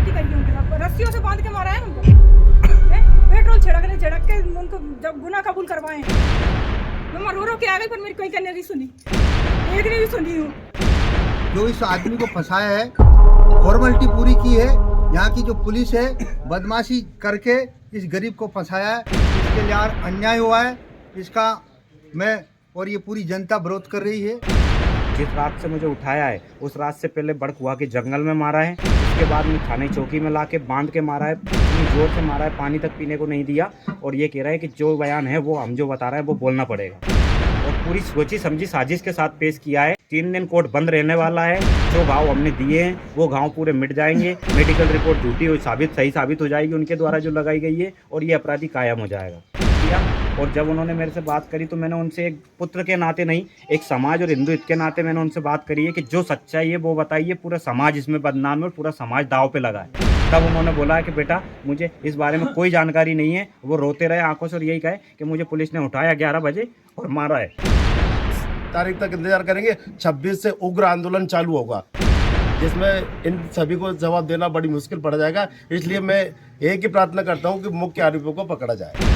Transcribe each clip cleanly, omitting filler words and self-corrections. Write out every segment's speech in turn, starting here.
ज्यादती करी है उनके साथ, रस्सियों से बांध के मारा है उनको, पेट्रोल छिड़क के उनको जब गुनाह कबूल करवाए हैं। मैं रो रो के आ गई, पर मेरी कोई कहने नहीं सुनी, एक ने भी सुनी हूँ। जो इस आदमी को फंसाया है, फॉर्मेलिटी पूरी की है, यहाँ की जो पुलिस है बदमाशी करके इस गरीब को फंसाया है, इसके लिए अन्याय हुआ है, इसका मैं और ये पूरी जनता विरोध कर रही है। जिस रात से मुझे उठाया है उस रात से पहले बड़कुआ के जंगल में मारा है, उसके बाद में थाने चौकी में ला के बांध के मारा है, इतनी जोर से मारा है, पानी तक पीने को नहीं दिया। और ये कह रहा है कि जो बयान है वो हम जो बता रहे हैं वो बोलना पड़ेगा, और पूरी सोची समझी साजिश के साथ पेश किया है। 3 दिन कोर्ट बंद रहने वाला है, जो घाव हमने दिए हैं वो घाव पूरे मिट जाएंगे, मेडिकल रिपोर्ट झूठी सही साबित हो जाएगी उनके द्वारा जो लगाई गई है, और ये अपराधी कायम हो जाएगा। और जब उन्होंने मेरे से बात करी तो मैंने उनसे एक पुत्र के नाते नहीं, एक समाज और हिंदू हित के नाते मैंने उनसे बात करी है कि जो सच्चाई है वो बताइए, पूरा समाज इसमें बदनाम है और पूरा समाज दाव पे लगा है। तब उन्होंने बोला है कि बेटा मुझे इस बारे में कोई जानकारी नहीं है। वो रोते रहे आंखों से और यही कहे कि मुझे पुलिस ने उठाया 11 बजे और मारा है। तारीख तक इंतजार करेंगे। 26 से उग्र आंदोलन चालू होगा, जिसमें इन सभी को जवाब देना बड़ी मुश्किल पड़ जाएगा। इसलिए मैं एक ही प्रार्थना करता हूं कि मुख्य आरोपियों को पकड़ा जाए।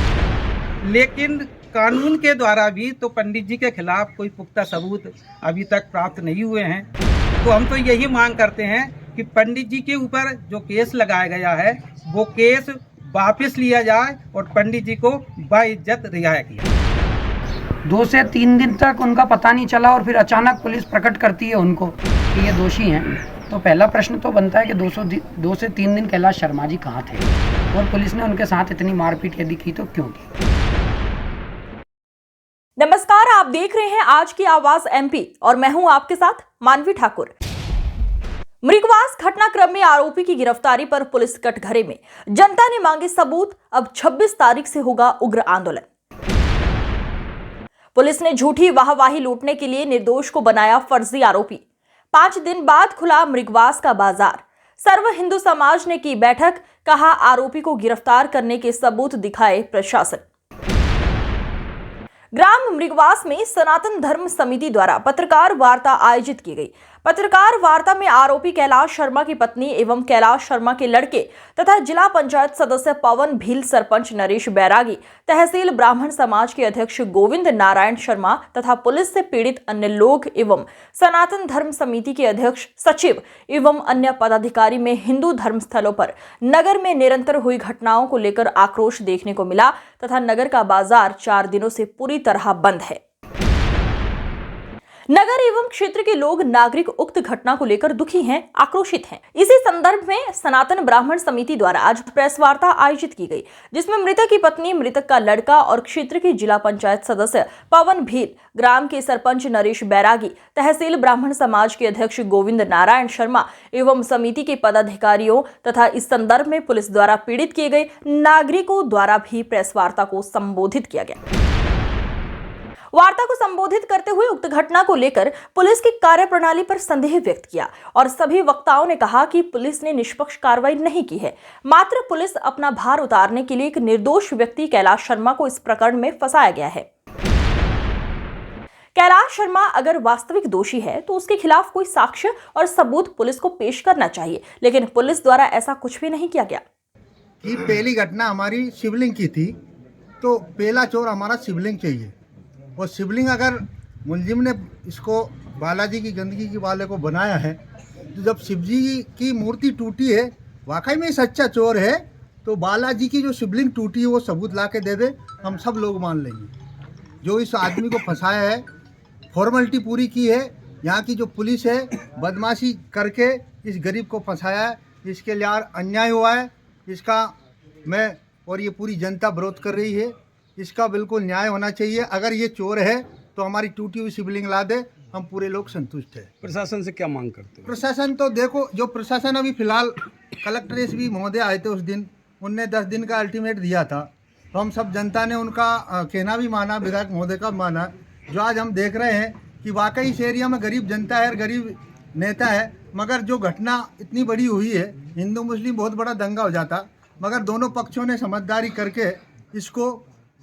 लेकिन कानून के द्वारा भी तो पंडित जी के खिलाफ कोई पुख्ता सबूत अभी तक प्राप्त नहीं हुए हैं। तो हम तो यही मांग करते हैं कि पंडित जी के ऊपर जो केस लगाया गया है वो केस वापस लिया जाए और पंडित जी को बाइज्जत रिहा किया। 2 से 3 दिन तक उनका पता नहीं चला और फिर अचानक पुलिस प्रकट करती है उनको कि ये दोषी हैं। तो पहला प्रश्न तो बनता है कि 2 से 3 दिन कैलाश शर्मा जी कहाँ थे, और पुलिस ने उनके साथ इतनी मारपीट यदि की तो क्यों की। नमस्कार, आप देख रहे हैं आज की आवाज एमपी और मैं हूं आपके साथ मानवी ठाकुर। मृगवास घटनाक्रम में आरोपी की गिरफ्तारी पर पुलिस कटघरे में, जनता ने मांगे सबूत। अब 26 तारीख से होगा उग्र आंदोलन। पुलिस ने झूठी वाहवाही लूटने के लिए निर्दोष को बनाया फर्जी आरोपी। 5 दिन बाद खुला मृगवास का बाजार। सर्व हिंदू समाज ने की बैठक, कहा आरोपी को गिरफ्तार करने के सबूत दिखाए प्रशासन। ग्राम मृगवास में सनातन धर्म समिति द्वारा पत्रकार वार्ता आयोजित की गई। पत्रकार वार्ता में आरोपी कैलाश शर्मा की पत्नी एवं कैलाश शर्मा के लड़के तथा जिला पंचायत सदस्य पवन भील, सरपंच नरेश बैरागी, तहसील ब्राह्मण समाज के अध्यक्ष गोविंद नारायण शर्मा तथा पुलिस से पीड़ित अन्य लोग एवं सनातन धर्म समिति के अध्यक्ष, सचिव एवं अन्य पदाधिकारी में हिंदू धर्म स्थलों पर नगर में निरंतर हुई घटनाओं को लेकर आक्रोश देखने को मिला तथा नगर का बाजार 4 दिनों से पूरी तरह बंद है। नगर एवं क्षेत्र के लोग नागरिक उक्त घटना को लेकर दुखी हैं, आक्रोशित हैं। इसी संदर्भ में सनातन ब्राह्मण समिति द्वारा आज प्रेस वार्ता आयोजित की गई, जिसमें मृतक की पत्नी, मृतक का लड़का और क्षेत्र के जिला पंचायत सदस्य पवन भील, ग्राम के सरपंच नरेश बैरागी, तहसील ब्राह्मण समाज के अध्यक्ष गोविंद नारायण शर्मा एवं समिति के पदाधिकारियों तथा इस संदर्भ में पुलिस द्वारा पीड़ित किए गए नागरिकों द्वारा भी प्रेस वार्ता को संबोधित किया गया। वार्ता को संबोधित करते हुए उक्त घटना को लेकर पुलिस की कार्यप्रणाली पर संदेह व्यक्त किया और सभी वक्ताओं ने कहा कि पुलिस ने निष्पक्ष कार्रवाई नहीं की है, मात्र पुलिस अपना भार उतारने के लिए एक निर्दोष व्यक्ति कैलाश शर्मा को इस प्रकरण में फंसाया गया है। कैलाश शर्मा अगर वास्तविक दोषी है तो उसके खिलाफ कोई साक्ष्य और सबूत पुलिस को पेश करना चाहिए, लेकिन पुलिस द्वारा ऐसा कुछ भी नहीं किया गया। कि पहली घटना हमारी शिवलिंग की थी, तो पहला चोर हमारा शिवलिंग चाहिए, और शिवलिंग अगर मुलजिम ने इसको बालाजी की गंदगी के वाले को बनाया है, तो जब शिव जी की मूर्ति टूटी है, वाकई में सच्चा चोर है, तो बालाजी की जो शिवलिंग टूटी है वो सबूत ला के दे दे, हम सब लोग मान लेंगे। जो इस आदमी को फंसाया है, फॉर्मेलिटी पूरी की है, यहाँ की जो पुलिस है बदमाशी करके इस गरीब को फंसाया है, इसके लिए अन्याय हुआ है, इसका मैं और ये पूरी जनता विरोध कर रही है। इसका बिल्कुल न्याय होना चाहिए। अगर ये चोर है तो हमारी टूटी हुई शिवलिंग ला दे, हम पूरे लोग संतुष्ट हैं। प्रशासन से क्या मांग करते हैं? प्रशासन तो देखो, जो प्रशासन अभी फिलहाल कलेक्टर एसपी महोदय आए थे उस दिन, उनने 10 दिन का अल्टीमेट दिया था, तो हम सब जनता ने उनका कहना भी माना, विधायक महोदय का माना। जो आज हम देख रहे हैं कि वाकई इस एरिया में गरीब जनता है और गरीब नेता है, मगर जो घटना इतनी बड़ी हुई है, हिंदू मुस्लिम बहुत बड़ा दंगा हो जाता, मगर दोनों पक्षों ने समझदारी करके इसको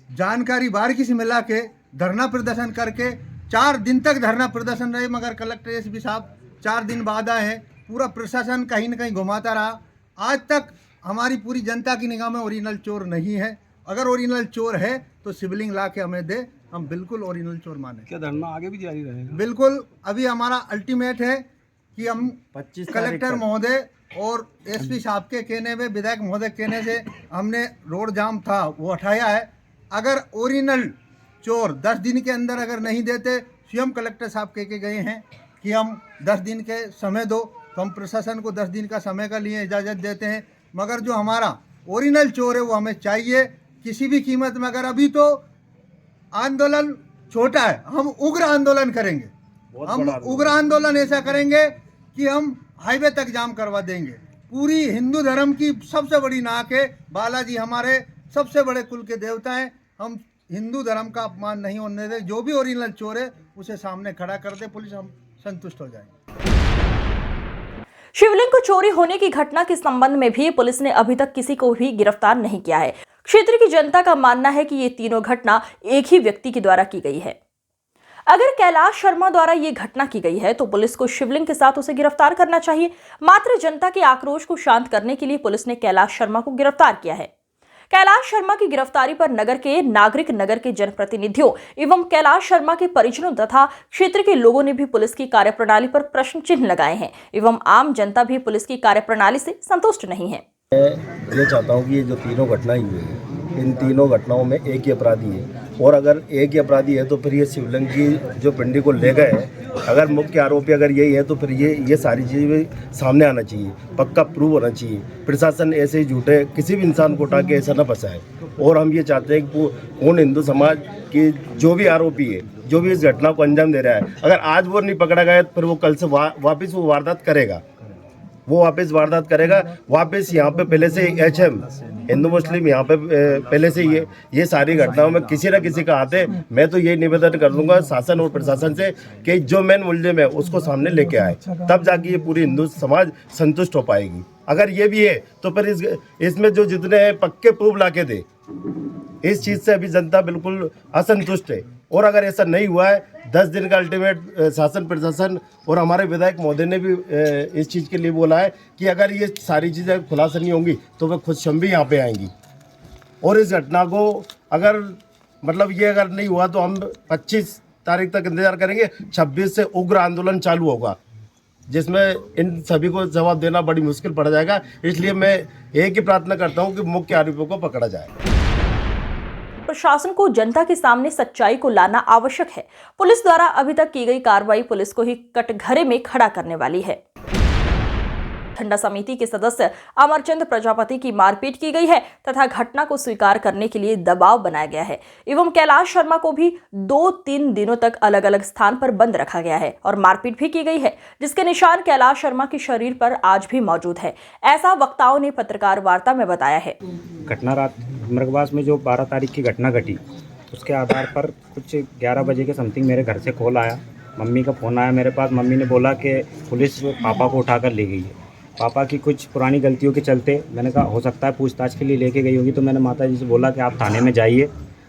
जानकारी बारीकी से मिला के धरना प्रदर्शन करके 4 दिन तक धरना प्रदर्शन रहे, मगर कलेक्टर एसपी साहब 4 दिन बाद आए हैं। पूरा प्रशासन कहीं न कहीं घुमाता रहा, आज तक हमारी पूरी जनता की निगाह में ओरिजिनल चोर नहीं है। अगर ओरिजिनल चोर है तो शिवलिंग ला के हमें दे, हम बिल्कुल ओरिजिनल चोर माने। क्या धरना आगे भी जारी रहेगा? बिल्कुल। अभी हमारा अल्टीमेट है कि हम 25 कलेक्टर महोदय और एसपी साहब के कहने में, विधायक महोदय कहने से हमने रोड जाम था वो हटाया है। अगर ओरिजिनल चोर 10 दिन के अंदर अगर नहीं देते, स्वयं कलेक्टर साहब कह के गए हैं कि हम 10 दिन के समय दो, तो हम प्रशासन को 10 दिन का समय का लिए इजाज़त देते हैं। मगर जो हमारा ओरिजिनल चोर है वो हमें चाहिए किसी भी कीमत में। अगर अभी तो आंदोलन छोटा है, हम उग्र आंदोलन करेंगे। हम उग्र आंदोलन ऐसा करेंगे कि हम हाईवे तक जाम करवा देंगे। पूरी हिंदू धर्म की सबसे बड़ी नाक है बालाजी, हमारे सबसे बड़े कुल के देवता हैं। हम हिंदू धर्म का अपमान नहीं होने दे। जो भी ओरिजिनल चोर है उसे सामने खड़ा कर दे पुलिस, हम संतुष्ट हो जाएंगे। शिवलिंग को चोरी होने की घटना के संबंध में भी पुलिस ने अभी तक किसी को भी गिरफ्तार नहीं किया है। क्षेत्र की जनता का मानना है कि ये तीनों घटना एक ही व्यक्ति के द्वारा की गई है। अगर कैलाश शर्मा द्वारा ये घटना की गई है तो पुलिस को शिवलिंग के साथ उसे गिरफ्तार करना चाहिए। मात्र जनता के आक्रोश को शांत करने के लिए पुलिस ने कैलाश शर्मा को गिरफ्तार किया है। कैलाश शर्मा की गिरफ्तारी पर नगर के नागरिक, नगर के जनप्रतिनिधियों एवं कैलाश शर्मा के परिजनों तथा क्षेत्र के लोगों ने भी पुलिस की कार्यप्रणाली पर प्रश्न चिन्ह लगाए हैं एवं आम जनता भी पुलिस की कार्यप्रणाली से संतुष्ट नहीं है। मैं ये चाहता हूँ कि ये जो तीनों घटनाएं हुई हैं, इन तीनों घटनाओं में एक ही अपराधी है, और अगर एक ही अपराधी है तो फिर ये शिवलिंग की जो पिंडी को ले गए, अगर मुख्य आरोपी अगर यही है तो फिर ये सारी चीज़ें सामने आना चाहिए, पक्का प्रूव होना चाहिए। प्रशासन ऐसे ही झूठे किसी भी इंसान को उठा के ऐसा ना फंसाए। और हम ये चाहते हैं कि पूर्ण हिंदू समाज की जो भी आरोपी है, जो भी इस घटना को अंजाम दे रहा है, अगर आज वो नहीं पकड़ा गया तो फिर वो कल से वापस वो वारदात करेगा। वापस यहाँ पे पहले से HM हिंदू मुस्लिम यहाँ पे पहले से ये सारी घटनाओं में किसी न किसी का हाथ है। मैं तो ये निवेदन कर लूँगा शासन और प्रशासन से कि जो मेन मुलजिम है उसको सामने लेके आए, तब जाके ये पूरी हिंदू समाज संतुष्ट हो पाएगी। अगर ये भी है तो फिर इसमें जो जितने हैं पक्के प्रूफ ला के दे। इस चीज़ से अभी जनता बिल्कुल असंतुष्ट है। और अगर ऐसा नहीं हुआ है, 10 दिन का अल्टीमेट शासन प्रशासन और हमारे विधायक महोदय ने भी इस चीज़ के लिए बोला है कि अगर ये सारी चीज़ें खुलासा नहीं होंगी तो वह खुद शम भी यहाँ पे आएंगी। और इस घटना को अगर ये अगर नहीं हुआ तो हम 25 तारीख तक इंतजार करेंगे। 26 से उग्र आंदोलन चालू होगा, जिसमें इन सभी को जवाब देना बड़ी मुश्किल पड़ जाएगा। इसलिए मैं एक ही प्रार्थना करता हूँ कि मुख्य आरोपियों को पकड़ा जाए। प्रशासन को जनता के सामने सच्चाई को लाना आवश्यक है। पुलिस द्वारा अभी तक की गई कार्रवाई पुलिस को ही कटघरे में खड़ा करने वाली है। ठंडा समिति के सदस्य अमरचंद प्रजापति की मारपीट की गई है तथा घटना को स्वीकार करने के लिए दबाव बनाया गया है एवं कैलाश शर्मा को भी 2-3 दिनों तक अलग अलग स्थान पर बंद रखा गया है और मारपीट भी की गई है, जिसके निशान कैलाश शर्मा के शरीर पर आज भी मौजूद है। ऐसा वक्ताओं ने पत्रकार वार्ता में बताया है। घटना रात मृगवास में जो 12 तारीख की घटना घटी, उसके आधार पर कुछ 11 बजे के समथिंग मेरे घर से कॉल आया, मम्मी का फ़ोन आया मेरे पास। मम्मी ने बोला कि पुलिस पापा को उठाकर ले गई है। पापा की कुछ पुरानी गलतियों के चलते मैंने कहा हो सकता है पूछताछ के लिए लेके गई होगी, तो मैंने माता जी से बोला कि आप थाने में जाइए,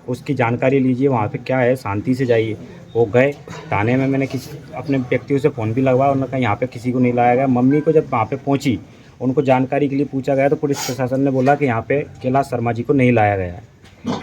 उसकी जानकारी लीजिए, वहाँ पे क्या है, शांति से जाइए। वो गए थाने में, मैंने किसी अपने व्यक्तियों से फ़ोन भी लगवाया, उन्होंने कहा यहाँ पे किसी को नहीं लाया गया। मम्मी को जब वहाँ पे पहुँची, उनको जानकारी के लिए पूछा गया तो पुलिस प्रशासन ने बोला कि यहाँ पे कैलाश शर्मा जी को नहीं लाया गया है।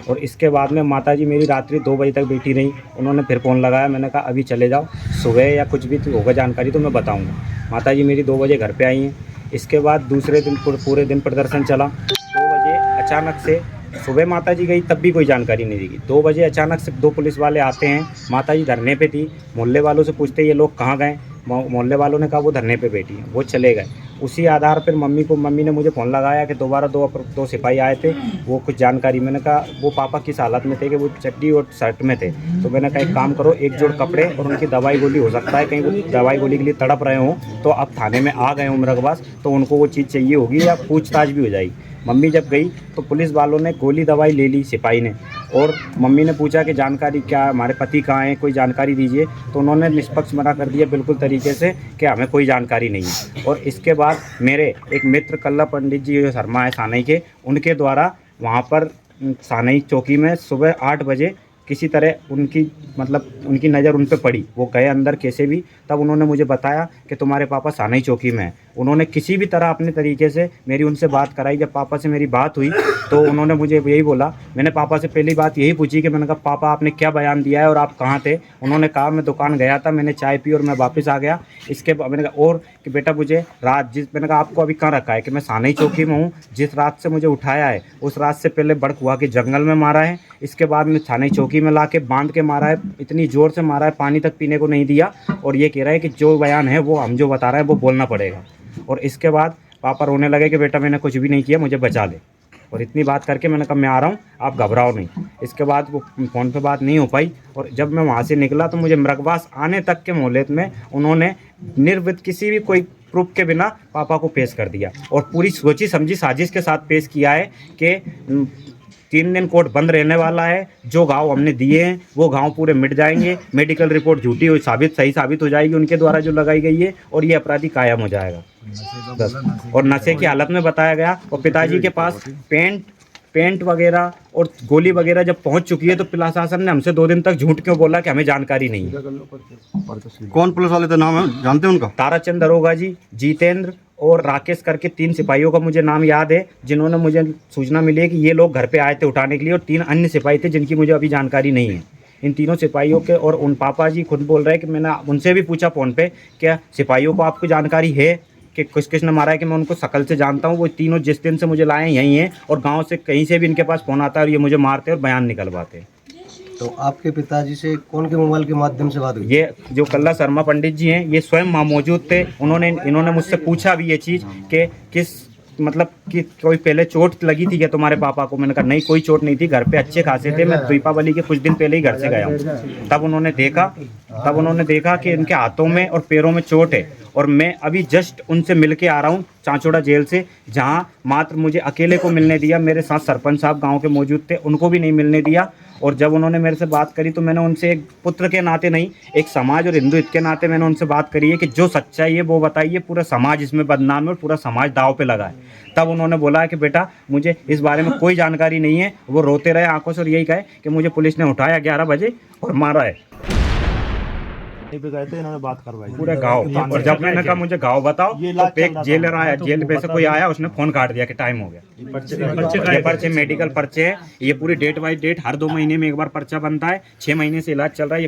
और इसके बाद में माता जी मेरी रात्रि 2 बजे तक बैठी रही। उन्होंने फिर फ़ोन लगाया, मैंने कहा अभी चले जाओ, सुबह या कुछ भी होगा जानकारी तो मैं बताऊँगा। माता जी मेरी 2 बजे घर पर आई हैं। इसके बाद दूसरे दिन पूरे दिन प्रदर्शन चला। 2 बजे अचानक से सुबह माता जी गई, तब भी कोई जानकारी नहीं दी। 2 बजे अचानक से 2 पुलिस वाले आते हैं, माता जी धरने पे थी। मोहल्ले वालों से पूछते ये लोग कहाँ गए, मोहल्ले वालों ने कहा वो धरने पे बैठी हैं, वो चले गए। उसी आधार पर मम्मी ने मुझे फ़ोन लगाया कि दोबारा दो सिपाही आए थे, वो कुछ जानकारी। मैंने कहा वो पापा किस हालत में थे कि वो चड्डी और शर्ट में थे। तो मैंने कहा एक काम करो, एक जोड़ कपड़े और उनकी दवाई गोली, हो सकता है कहीं वो दवाई गोली के लिए तड़प रहे हों, तो अब थाने में आ गए हों मृगवास, तो उनको वो चीज़ चाहिए होगी या पूछताछ भी हो जाएगी। मम्मी जब गई तो पुलिस वालों ने गोली दवाई ले ली सिपाही ने, और मम्मी ने पूछा कि जानकारी क्या, हमारे पति कहाँ हैं, कोई जानकारी दीजिए। तो उन्होंने निष्पक्ष मना कर दिया बिल्कुल तरीके से कि हमें कोई जानकारी नहीं है। और इसके बाद मेरे एक मित्र कल्ला पंडित जी जो शर्मा है सानई के, उनके द्वारा वहाँ पर सानई चौकी में सुबह 8 बजे किसी तरह उनकी नज़र उन पर पड़ी, वो गए अंदर कैसे भी। तब तब उन्होंने मुझे बताया कि तुम्हारे पापा सानई चौकी में हैं। उन्होंने किसी भी तरह अपने तरीके से मेरी उनसे बात कराई। जब पापा से मेरी बात हुई तो उन्होंने मुझे यही बोला, मैंने पापा से पहली बात यही पूछी कि मैंने कहा पापा आपने क्या बयान दिया है और आप कहाँ थे। उन्होंने कहा मैं दुकान गया था, मैंने चाय पी और मैं वापस आ गया। इसके बाद मैंने कहा और कि बेटा मुझे मैंने कहा आपको अभी कहाँ रखा है कि मैं सानई चौकी में हूँ। जिस रात से मुझे उठाया है उस रात से पहले बड़कुआ के जंगल में मारा है, इसके बाद में सानई चौकी में ला के बांध के मारा है, इतनी ज़ोर से मारा है पानी तक पीने को नहीं दिया। और ये कह रहा है कि जो बयान है वो हम जो बता रहे हैं वो बोलना पड़ेगा। और इसके बाद पापा रोने लगे कि बेटा मैंने कुछ भी नहीं किया, मुझे बचा ले। और इतनी बात करके मैंने कहा मैं आ रहा हूँ, आप घबराओ नहीं। इसके बाद वो फ़ोन पे बात नहीं हो पाई। और जब मैं वहाँ से निकला तो मुझे मृगवास आने तक के मोहल्ले में उन्होंने निर्विध किसी भी कोई प्रूफ के बिना पापा को पेश कर दिया और पूरी सोची समझी साजिश के साथ पेश किया है कि 3 दिन कोर्ट बंद रहने वाला है। जो घाव हमने दिए हैं वो घाव पूरे मिट जाएंगे, मेडिकल रिपोर्ट झूठी हो सही साबित हो जाएगी उनके द्वारा जो लगाई गई है, और ये अपराधी कायम हो जाएगा। और नशे की हालत में बताया गया। और पिताजी के पास पेंट वगैरह और गोली वगैरह जब पहुंच चुकी है तो प्रशासन ने हमसे 2 दिन तक झूठ क्यों बोला कि हमें जानकारी नहीं है। कौन पुलिस वाले थे, नाम है जानते हैं उनका? ताराचंद दरोगा जी, जितेंद्र और राकेश करके 3 सिपाहियों का मुझे नाम याद है, जिन्होंने मुझे सूचना मिली है कि ये लोग घर पे आए थे उठाने के लिए। और 3 अन्य सिपाही थे जिनकी मुझे अभी जानकारी नहीं है। इन तीनों सिपाहियों के और उन पापा जी खुद बोल रहे हैं कि मैंने उनसे भी पूछा फ़ोन पे, क्या सिपाहियों को आपको जानकारी है कि किसने मारा है, कि मैं उनको शकल से जानता हूँ। वो तीनों जिस दिन से मुझे लाए हैं यहीं हैं और गांव से कहीं से भी इनके पास फ़ोन आता है और ये मुझे मारते और बयान निकलवाते हैं। तो आपके पिताजी से कौन के मोबाइल के माध्यम से बात हुई? ये जो कल्ला शर्मा पंडित जी हैं ये स्वयं वहाँ मौजूद थे। इन्होंने मुझसे पूछा भी ये चीज़ कि कि कोई पहले चोट लगी थी क्या तुम्हारे पापा को। मैंने कहा नहीं, कोई चोट नहीं थी, घर पे अच्छे खासे थे, मैं दीपावली के कुछ दिन पहले ही घर से गया हूँ। तब उन्होंने देखा कि इनके हाथों में और पैरों में चोट है। और मैं अभी जस्ट उनसे मिल के आ रहा हूँ चांचोड़ा जेल से, जहाँ मात्र मुझे अकेले को मिलने दिया। मेरे साथ सरपंच साहब गाँव के मौजूद थे, उनको भी नहीं मिलने दिया। और जब उन्होंने मेरे से बात करी तो मैंने उनसे एक पुत्र के नाते नहीं, एक समाज और हिंदू हित के नाते मैंने उनसे बात करी है कि जो सच्चाई है वो बताइए, पूरा समाज इसमें बदनाम है और पूरा समाज दाव पे लगा है। तब उन्होंने बोला कि बेटा मुझे इस बारे में कोई जानकारी नहीं है। वो रोते रहे आंखों से और यही कहे कि मुझे पुलिस ने उठाया 11 बजे और मारा है। पे गए थे, इन्होंने बात करवाई पूरा गाँव। और जब मैंने कहा मुझे गाँव बताओ तो एक जेलर आया, जेल पे से कोई आया, उसने फ़ोन काट दिया कि टाइम हो गया। पर्चे मेडिकल पर्चे है, ये पूरी डेट बाई डेट हर 2 महीने में एक बार पर्चा बनता है। 6 महीने से इलाज चल रहा है।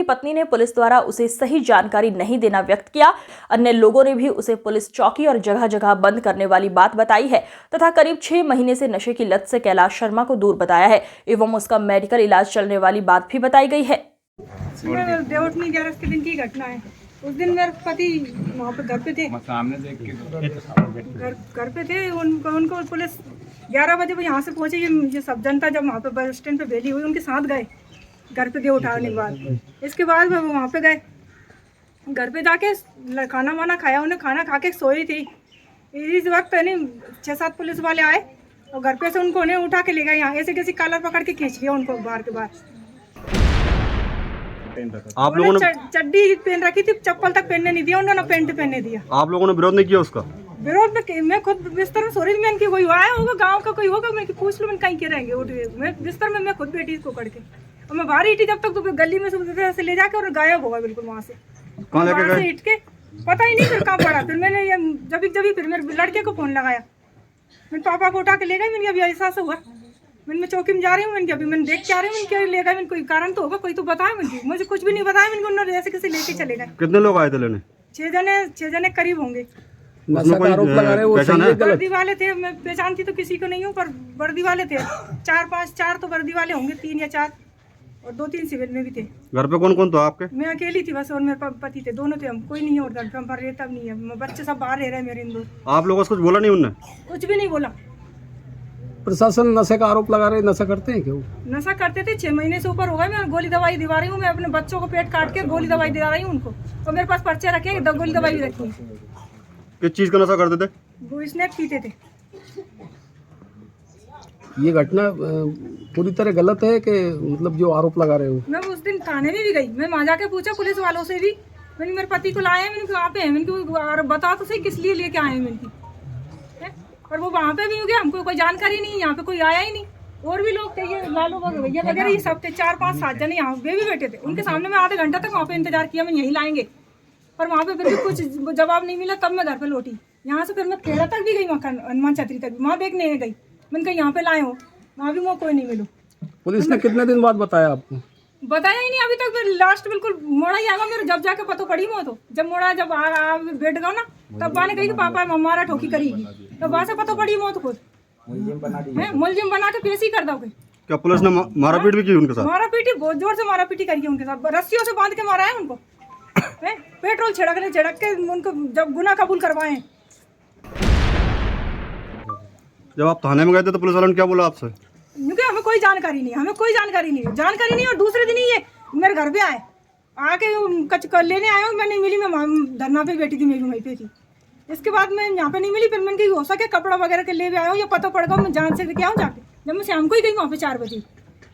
पत्नी ने पुलिस द्वारा उसे सही जानकारी नहीं देना व्यक्त किया। अन्य लोगों ने भी उसे पुलिस चौकी और जगह जगह बंद करने वाली बात बताई है तथा करीब 6 महीने से नशे की लत से कैलाश शर्मा को दूर बताया है एवं उसका मेडिकल इलाज चलने वाली बात भी बताई गई है। देवउठनी 11 के दिन की घटना है। उस दिन मेरे पति वहाँ पे घर पे थे, घर पे थे। उनको पुलिस 11 बजे वो यहाँ से पहुँचे। ये सब जनता जब वहाँ पे बस स्टैंड पे भेजी हुई, उनके साथ गए घर पे देव उठाने के बाद। इसके बाद वो वहाँ पे गए, घर पे जाके खाना वाना खाया। उन्हें खाना खा के सोई थी। इस वक्त यानी 6-7 पुलिस वाले आए और घर पे से उनको उन्हें उठा के ले गए यहाँ। ऐसे किसी कॉलर पकड़ के खींच लिया उनको बाहर के बाहर। आप लोगों ने चड्डी पहन रखी थी, चप्पल तक पहनने नहीं दिया उन्होंने, पेंट पहनने दिया। आप लोगों ने विरोध नहीं किया उसका? विरोध में मैं खुद बिस्तर में सो रही थी। मैं कोई आया होगा गांव का, कोई होगा, मैं पूछ लूँ मैं कहीं के रहेंगे। उठ गए मैं बिस्तर में, मैं खुद बैठी इसको पकड़ के और मैं बाहर ही थी जब तक तो गली में से ले जाके और गायब होगा बिल्कुल वहाँ से। कहाँ लेके गए? हिट के पता ही नहीं फिर कहाँ पड़ा। फिर मैंने जब फिर मेरे लड़के को फोन लगाया, मेरे पापा को उठा के ले गए। मैंने अभी ऐसा हुआ, मैं चौकी में जा रही हूँ। मैंने अभी मैंने देख के आ रही हूँ, मैंने क्या ले गए। मैंने कोई कारण तो होगा, कोई तो बताया। मुझे कुछ भी नहीं बताया। मैंने उन्होंने ऐसे कैसे लेके चले गए। कितने लोग आए थे लेने? 6 जने करीब होंगे। वर्दी वाले थे, मैं पहचानती तो किसी को नहीं हूँ, पर वर्दी वाले थे 4 तो वर्दी वाले होंगे, 3 या 4 और 2-3 सिविल में भी थे। घर पे कौन कौन था आपके? मैं अकेली थी बस, और मेरे पति थे, दोनों थे हम। कोई नहीं है और घर पे हम रहता नहीं है। बच्चे सब बाहर रह रहे हैं मेरे इंदौर। आप लोगों से कुछ बोला नहीं उनने? कुछ भी नहीं बोला। प्रशासन नशे का आरोप लगा रहे, नशा करते हैं क्यों? नशा करते थे। 6 महीने से ऊपर हो गए। मैं गोली दवाई दिवा रही हूँ। मैं अपने बच्चों को पेट काट के गोली दवाई दिला रही हूँ उनको, और मेरे पास पर्चे रखे, गोली दवाई भी रखी है। किस चीज का नशा करते थे? वो स्नैक पीते थे। ये घटना पूरी तरह गलत है कि मतलब जो आरोप लगा रहे हो? मैं उस दिन थाने में भी गई। मैं वहाँ जाके पूछा पुलिस वालों से भी। मैंने मेरे पति को लाया, मैंने कहा पे हैं, मैंने बताओ तो सही किस लिए लेके आए हैं। मैंने और वो वहाँ पे भी हो गया, हमको कोई जानकारी नहीं, यहाँ पे कोई आया ही नहीं। और भी लोग थे, ये लालू भैया वगैरह ये सब थे, 4-5 7 जने यहाँ वे भी बैठे थे। उनके सामने में आधे घंटा तक वहाँ पे इंतजार किया, मैं यहीं लाएंगे, पर वहाँ पे फिर भी कुछ जवाब नहीं मिला। तब मैं घर पे लौटी। यहाँ से फिर मैं खेड़ा तक भी गई, वहाँ हनुमान छतरी तक वहाँ देखने गई। मैंने कहा यहाँ पे लाए हो, वहाँ भी मुझे कोई नहीं मिलो। पुलिस ने कितने दिन बाद बताया आपको? बताया ही नहीं अभी तक। फिर लास्ट बिल्कुल मोड़ा ही आएगा मेरे, जब जाके पता पड़ी मैं तो जब मोड़ा जब बैठ गया ना, तब मैंने कही कि पापा हमारा ठोकी करेगी, तब वहाँ से पता पड़ी मैं तो खुद मुलजिम बना के पेश ही कर दोगे। क्या पुलिस ने मारा पीट भी की उनके साथ? मारा पीटी बहुत जोर से मारा पीटी करी उनके साथ, रस्सियों से बांध के मारा है उनको, पेट्रोल छिड़क के उनको जब गुनाह कबूल करवाए। जब आप थाने में गए थे तो पुलिस वालों ने क्या बोला आपसे? क्योंकि हमें कोई जानकारी नहीं, और दूसरे दिन ही ये मेरे घर पे आए, आके कच लेने आए हो। मैं नहीं मिली, मैं धरना पे बैठी थी, मैं भी वहीं पे थी। इसके बाद मैं यहाँ पे नहीं मिली, फिर मैंने कही हो सके कपड़ा वगैरह के ले भी आया हो या पता पड़ेगा मैं जान से क्या हूँ जाके। जब मैं शाम को ही गई वहाँ पे 4 बजे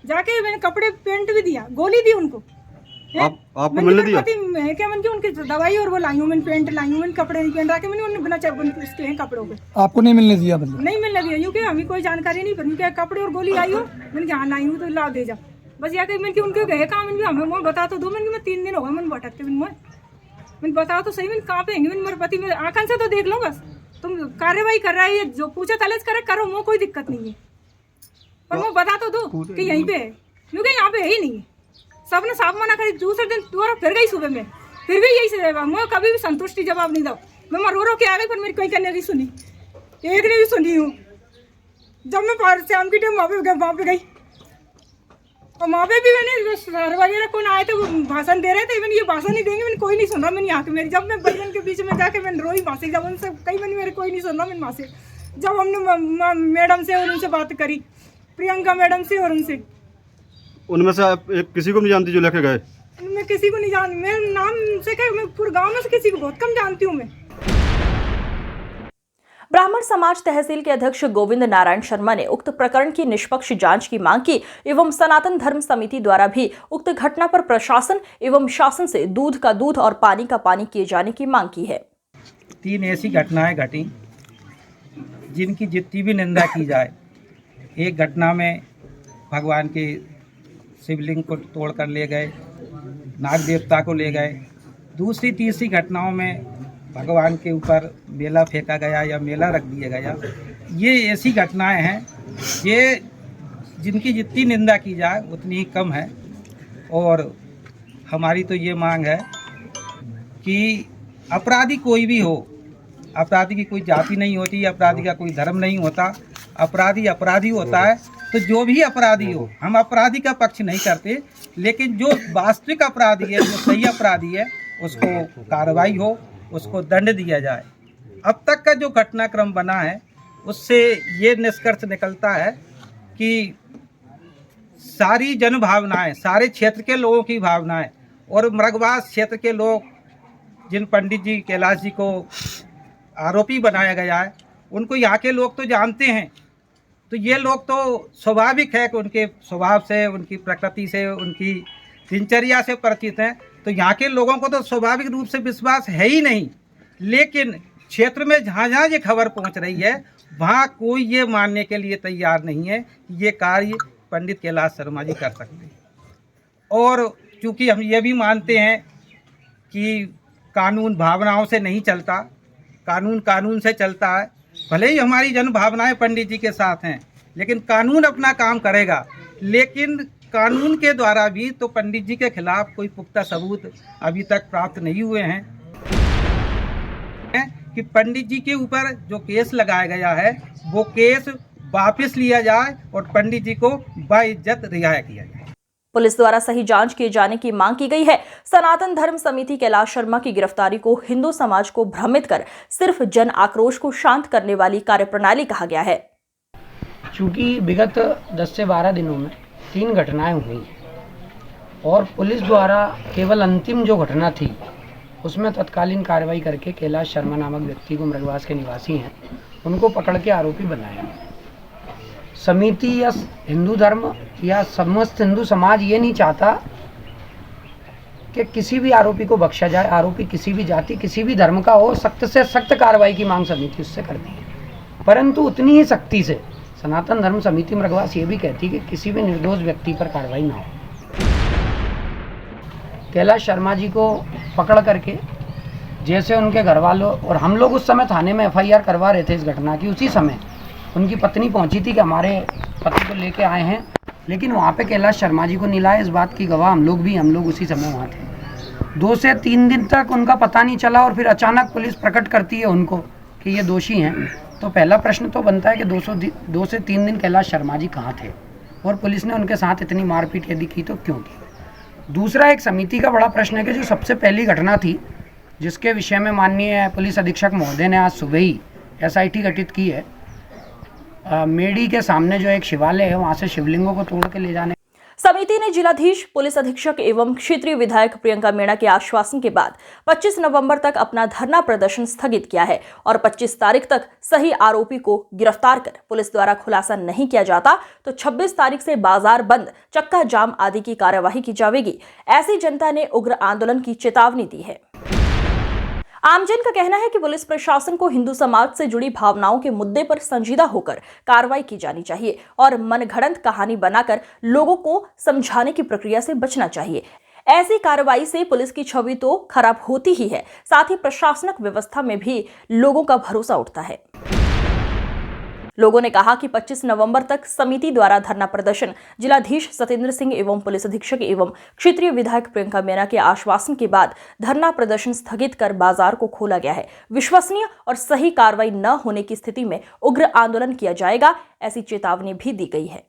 जाके, मैंने कपड़े पेंट भी दिया, गोली दी उनको। आपको मिलने दिया? मैं क्या मैंने उनकी दवाई और वो लाई हूँ, मैंने पेंट लाई हूँ, मैंने कपड़े नहीं पहन रखे, मैंने उन्हें बिना इसके हैं कपड़ों पे। आपको नहीं मिलने दिया? मतलब नहीं मिलने दिया, क्योंकि हमें कोई जानकारी नहीं, पर क्या कपड़े और गोली आई हो। मैंने कहा लाई हूँ तो ला दे जा, बस या कि मैंने उनके गए काम हमें वो बता तो दो। मैंने 3 दिन हो गए मैंने भटकते, मैंने बताओ तो सही, मैंने कहाँ पे हैंगे, मैंने मेरे पति मेरे आंखन से तो देख लो, बस तुम कार्रवाई कर रहा है, जो पूछा तलाश करे करो, वो कोई दिक्कत नहीं है, पर वो बता तो दो कि यहीं पे है, क्योंकि यहाँ पे है ही नहीं है। सबने साफ मना करी। दूसरे दिन दोबारा फिर गई सुबह में, फिर भी यही से मैं कभी भी संतुष्टि जवाब नहीं दो। मैं रो के आ गई, पर मेरी कोई कहने नहीं सुनी, एक ने भी सुनी हूँ। जब मैं शाम की टाइम वहाँ पे गई, और वहाँ पे भी मैंने सर वगैरह कौन आए थे, वो भाषण दे रहे थे, मैंने ये भाषण नहीं देंगे, मैंने कोई नहीं सुन रहा। मैंने यहाँ के मेरी जब मैं बहन के बीच में जाके मैंने रोई वहाँ से, जब उनसे कहीं मैंने मेरे कोई नहीं सुन रहा। मैंने वहाँ से जब हमने मैडम से और उनसे बात करी, प्रियंका मैडम से, और उनसे, उनमें से आप एक किसी को नहीं जानती जो लेके गए? मैं किसी को नहीं जानती, मेरे नाम से क्या, मैं पूरे गाँव में से किसी को बहुत कम जानती हूँ मैं। ब्राह्मण समाज तहसील के अध्यक्ष गोविंद नारायण शर्मा ने उक्त प्रकरण की निष्पक्ष जांच की मांग की एवं सनातन धर्म समिति द्वारा भी उक्त घटना पर प्रशासन एवं शासन से दूध का दूध और पानी का पानी किए जाने की मांग की है। 3 ऐसी घटनाएं घटी जिनकी जितनी भी निंदा की जाए। एक घटना में भगवान के शिवलिंग को तोड़ कर ले गए, नाग देवता को ले गए। दूसरी तीसरी घटनाओं में भगवान के ऊपर मेला फेंका गया या मेला रख दिया गया। ये ऐसी घटनाएं हैं ये जिनकी जितनी निंदा की जाए उतनी ही कम है। और हमारी तो ये मांग है कि अपराधी कोई भी हो, अपराधी की कोई जाति नहीं होती, अपराधी का कोई धर्म नहीं होता, अपराधी अपराधी होता है। तो जो भी अपराधी हो, हम अपराधी का पक्ष नहीं करते, लेकिन जो वास्तविक अपराधी है, जो सही अपराधी है, उसको कार्रवाई हो, उसको दंड दिया जाए। अब तक का जो घटनाक्रम बना है उससे ये निष्कर्ष निकलता है कि सारी जन भावनाएं, सारे क्षेत्र के लोगों की भावनाएं और मृगवास क्षेत्र के लोग, जिन पंडित जी कैलाश जी को आरोपी बनाया गया है, उनको यहाँ के लोग तो जानते हैं। तो ये लोग तो स्वाभाविक है कि उनके स्वभाव से, उनकी प्रकृति से, उनकी दिनचर्या से परिचित हैं। तो यहाँ के लोगों को तो स्वाभाविक रूप से विश्वास है ही नहीं। लेकिन क्षेत्र में जहाँ जहाँ ये खबर पहुँच रही है, वहाँ कोई ये मानने के लिए तैयार नहीं है कि ये कार्य पंडित कैलाश शर्मा जी कर सकते हैं। और चूँकि हम ये भी मानते हैं कि कानून भावनाओं से नहीं चलता, कानून कानून से चलता है। भले ही हमारी जन भावनाएं पंडित जी के साथ हैं, लेकिन कानून अपना काम करेगा। लेकिन कानून के द्वारा भी तो पंडित जी के खिलाफ कोई पुख्ता सबूत अभी तक प्राप्त नहीं हुए हैं कि पंडित जी के ऊपर जो केस लगाया गया है वो केस वापस लिया जाए और पंडित जी को बाइज्जत रिहा किया जाए। पुलिस द्वारा सही जांच किए जाने की मांग की गई है। सनातन धर्म समिति कैलाश शर्मा की गिरफ्तारी को हिंदू समाज को भ्रमित कर सिर्फ जन आक्रोश को शांत करने वाली कार्यप्रणाली कहा गया है। चूंकि विगत 10 से 12 दिनों में 3 घटनाएं हुई और पुलिस द्वारा केवल अंतिम जो घटना थी उसमें तत्कालीन कार्रवाई करके कैलाश शर्मा नामक व्यक्ति को, मृगवास के निवासी हैं, उनको पकड़ के आरोपी बनाया। समिति या हिंदू धर्म या समस्त हिंदू समाज ये नहीं चाहता कि किसी भी आरोपी को बख्शा जाए। आरोपी किसी भी जाति, किसी भी धर्म का हो, सख्त से सख्त कार्रवाई की मांग समिति उससे करती है। परंतु उतनी ही सख्ती से सनातन धर्म समिति मृगवास ये भी कहती है कि किसी भी निर्दोष व्यक्ति पर कार्रवाई ना हो। कैलाश शर्मा जी को पकड़ करके जैसे उनके घर वालों और हम लोग उस समय थाने में FIR करवा रहे थे इस घटना की, उसी समय उनकी पत्नी पहुंची थी कि हमारे पति को लेके आए हैं, लेकिन वहाँ पे कैलाश शर्मा जी को नहीं लाया। इस बात की गवाह हम लोग उसी समय वहाँ थे। 2 से 3 दिन तक उनका पता नहीं चला और फिर अचानक पुलिस प्रकट करती है उनको कि ये दोषी हैं। तो पहला प्रश्न तो बनता है कि 2 से 3 दिन कैलाश शर्मा जी कहाँ थे और पुलिस ने उनके साथ इतनी मारपीट यदि की तो क्यों की। दूसरा, एक समिति का बड़ा प्रश्न है कि जो सबसे पहली घटना थी जिसके विषय में माननीय पुलिस अधीक्षक महोदय ने आज सुबह ही SIT गठित की है, मेडी के सामने जो एक शिवालय है वहाँ से शिवलिंगों को तोड़ के ले जाने। समिति ने जिलाधीश, पुलिस अधीक्षक एवं क्षेत्रीय विधायक प्रियंका मीणा के आश्वासन के बाद 25 नवंबर तक अपना धरना प्रदर्शन स्थगित किया है और 25 तारीख तक सही आरोपी को गिरफ्तार कर पुलिस द्वारा खुलासा नहीं किया जाता तो 26 तारीख से बाजार बंद, चक्का जाम आदि की कार्यवाही की जाएगी। ऐसी जनता ने उग्र आंदोलन की चेतावनी दी है। आमजन का कहना है कि पुलिस प्रशासन को हिंदू समाज से जुड़ी भावनाओं के मुद्दे पर संजीदा होकर कार्रवाई की जानी चाहिए और मनगढ़ंत कहानी बनाकर लोगों को समझाने की प्रक्रिया से बचना चाहिए। ऐसी कार्रवाई से पुलिस की छवि तो खराब होती ही है, साथ ही प्रशासनिक व्यवस्था में भी लोगों का भरोसा उठता है। लोगों ने कहा कि 25 नवंबर तक समिति द्वारा धरना प्रदर्शन जिलाधीश सत्येंद्र सिंह एवं पुलिस अधीक्षक एवं क्षेत्रीय विधायक प्रियंका मीणा के आश्वासन के बाद धरना प्रदर्शन स्थगित कर बाजार को खोला गया है। विश्वसनीय और सही कार्रवाई न होने की स्थिति में उग्र आंदोलन किया जाएगा, ऐसी चेतावनी भी दी गई है।